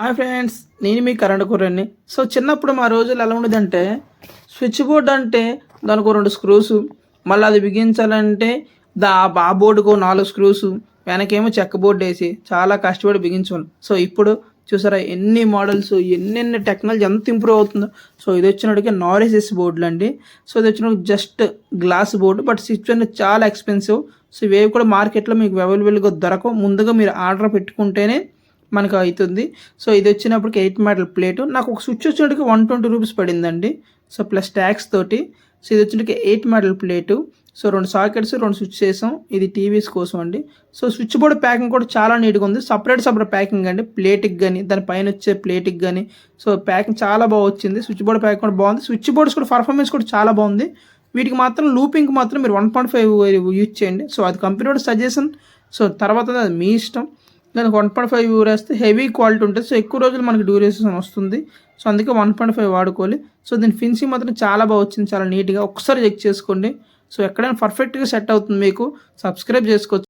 Hi friends, నేను మీ current కుర్రాడిని. So చిన్నప్పుడు మా రోజులు ఎలా ఉండేదంటే, స్విచ్ బోర్డ్ అంటే దానికి ఓ 2 స్క్రూసు, మళ్ళీ అది బిగించాలంటే ఆ బోర్డుకో 4 స్క్రూసు, వెనకేమో చెక్క బోర్డేసి చాలా కష్టపడి బిగించేవాళ్ళం. సో ఇప్పుడు చూసారా ఎన్ని మోడల్స్, ఎన్నెన్ని టెక్నాలజీ ఎంత ఇంప్రూవ్ అవుతుందో. సో ఇది వచ్చినప్పటికి నారిసెస్ బోర్డులండి. సో ఇది వచ్చినప్పటికి just glass board, but switch అనేది చాలా ఎక్స్పెన్సివ్. సో ఇవేవి కూడా మార్కెట్లో మీకు అవైలబుల్గా దొరకవు. ముందుగా మీరు ఆర్డర్ పెట్టుకుంటేనే మనకు అవుతుంది. సో ఇది వచ్చినప్పటికి 8 మీటర్ల ప్లేటు. నాకు ఒక స్విచ్ వచ్చేటికి 120 రూపీస్ పడిందండి. సో ప్లస్ ట్యాక్స్ తోటి. సో ఇది వచ్చేటికి 8 మీటర్ల ప్లేటు. సో 2 సాకెట్స్, 2 స్విచ్ చేసాం. ఇది టీవీస్ కోసం అండి. సో స్విచ్ బోర్డ్ ప్యాకింగ్ కూడా చాలా నీట్గా ఉంది. సపరేట్ ప్యాకింగ్ అండి, ప్లేట్కి కానీ దాని పైన వచ్చే ప్లేట్కి కానీ. సో ప్యాకింగ్ చాలా బాగా వచ్చింది. స్విచ్ బోర్డ్ ప్యాకింగ్ కూడా బాగుంది. స్విచ్ బోర్డ్స్ కూడా పర్ఫార్మెన్స్ కూడా చాలా బాగుంది. వీటికి మాత్రం లూపింగ్కి మాత్రం మీరు 1.5 యూజ్ చేయండి. సో అది కంపెనీ సజెషన్. సో తర్వాత అది మీ ఇష్టం. దానికి 1.5 వేస్తే హెవీ క్వాలిటీ ఉంటుంది. సో ఎక్కువ రోజులు మనకి డ్యూరేషన్ వస్తుంది. సో అందుకే 1.5 వాడుకోవాలి. సో దీని ఫినిషింగ్ మాత్రం చాలా బాగా వచ్చింది, చాలా నీట్గా. ఒకసారి చెక్ చేసుకోండి. సో ఎక్కడైనా పర్ఫెక్ట్గా సెట్ అవుతుంది. మీకు సబ్స్క్రైబ్ చేసుకోవచ్చు.